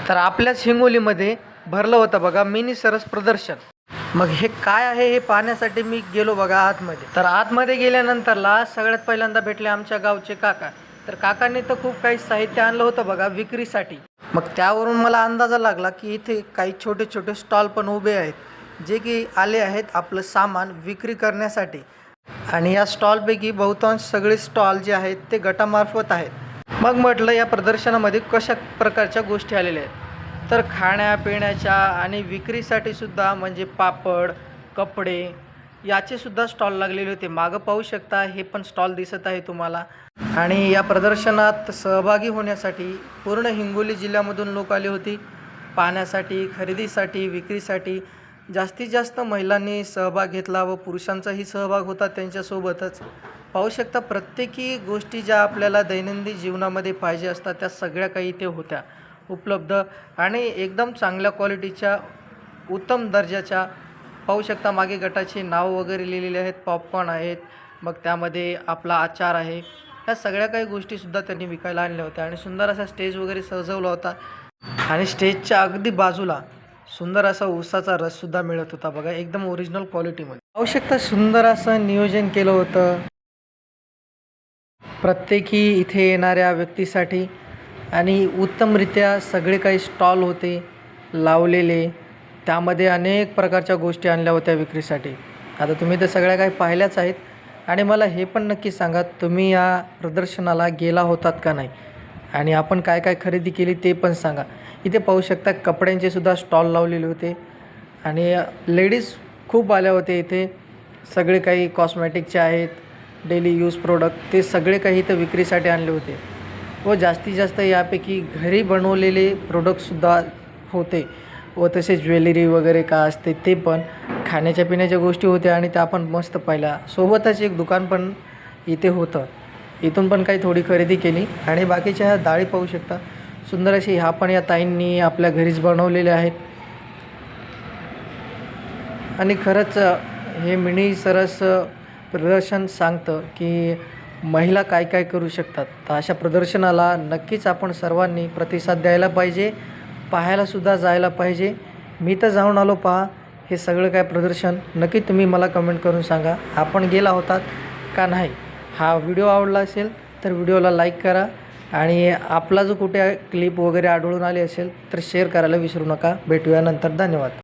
तर आपल्याच हिंगोलीमध्ये भरलं होतं बघा मिनी सरस प्रदर्शन। मग हे काय आहे हे पाहण्यासाठी मी गेलो बघा आतमध्ये। तर आतमध्ये गेल्यानंतरला सगळ्यात पहिल्यांदा भेटले आमच्या गावचे काका। तर काकांनी तर खूप काही साहित्य आणलं होतं बघा विक्रीसाठी। मग त्यावरून मला अंदाजा लागला की इथे काही छोटे छोटे स्टॉल पण उभे आहेत, जे की आले आहेत आपलं सामान विक्री करण्यासाठी। आणि या स्टॉलपैकी बहुतांश सगळे स्टॉल जे आहेत ते गटामार्फत आहेत। मग म्हटलं या प्रदर्शनामध्ये कशा प्रकारच्या गोष्टी आलेल्या आहेत, तर खाण्यापिण्याच्या आणि विक्रीसाठी सुद्धा म्हणजे पापड, कपडे याचे सुद्धा स्टॉल लागलेले होते। मागं पाहू शकता हे पण स्टॉल दिसत आहे तुम्हाला। आणि या प्रदर्शनात सहभागी होण्यासाठी पूर्ण हिंगोली जिल्ह्यामधून लोक आले होते, पाहण्यासाठी, खरेदीसाठी, विक्रीसाठी। जास्तीत जास्त महिलांनी सहभाग घेतला व पुरुषांचाही सहभाग होता त्यांच्यासोबतच। पाहू शकता प्रत्येकी गोष्टी ज्या आपल्याला दैनंदिन जीवनामध्ये पाहिजे असतात त्या सगळ्या काही इथे होत्या उपलब्ध आणि एकदम चांगल्या क्वालिटीच्या, उत्तम दर्जाच्या। पाहू शकता मागे गटाचे नाव वगैरे लिहिलेले आहेत, पॉपकॉर्न आहेत, मग त्यामध्ये आपला आचार आहे। ह्या सगळ्या काही गोष्टीसुद्धा त्यांनी विकायला आणल्या होत्या आणि सुंदर असा स्टेज वगैरे सजवला होता। आणि स्टेजच्या अगदी बाजूला सुंदर असा ऊसाचा रससुद्धा मिळत होता बघा, एकदम ओरिजिनल क्वालिटीमध्ये। पाहू शकता सुंदर असं नियोजन केलं होतं प्रत्येकी इथे येणाऱ्या व्यक्तीसाठी आणि उत्तमरित्या सगळे काही स्टॉल होते लावलेले। त्यामध्ये अनेक प्रकारच्या गोष्टी आणल्या होत्या विक्रीसाठी। आता तुम्ही तर सगळ्या काही पाहिल्याच आहेत आणि मला हे पण नक्की सांगा तुम्ही या प्रदर्शनाला गेला होतात का नाही आणि आपण काय काय खरेदी केली ते पण सांगा। इथे पाहू शकता कपड्यांचे सुद्धा स्टॉल लावलेले होते आणि लेडीज खूप आल्या होते इथे। सगळे काही कॉस्मॅटिकचे आहेत, डेली यूज प्रोडक्ट, ते सगळे काही इथं विक्रीसाठी आणले होते व जास्तीत जास्त यापैकी घरी बनवलेले प्रोडक्टसुद्धा होते व तसेच ज्वेलरी वगैरे का असते ते पण। खाण्याच्या पिण्याच्या गोष्टी होत्या आणि त्या आपण मस्त पाहिल्या। सोबतच एक दुकान पण इथे होतं, इथून पण काही थोडी खरेदी केली। आणि बाकीच्या ह्या डाळी पाहू शकता सुंदर अशी, ह्या पण या ताईंनी आपल्या घरीच बनवलेल्या आहेत। आणि खरंच हे मिनी सरस प्रदर्शन सांगतं की महिला काय काय करू शकतात। तर अशा प्रदर्शनाला नक्कीच आपण सर्वांनी प्रतिसाद द्यायला पाहिजे, पाहायलासुद्धा जायला पाहिजे। मी तर जाऊन आलो पहा हे सगळं काय प्रदर्शन। नक्की तुम्ही मला कमेंट करून सांगा आपण गेला होतात का नाही। हा व्हिडिओ आवडला असेल तर व्हिडिओला लाईक करा आणि आपला जो कुठे क्लिप वगैरे आढळून आली असेल तर शेअर करायला विसरू नका। भेटूया नंतर, धन्यवाद।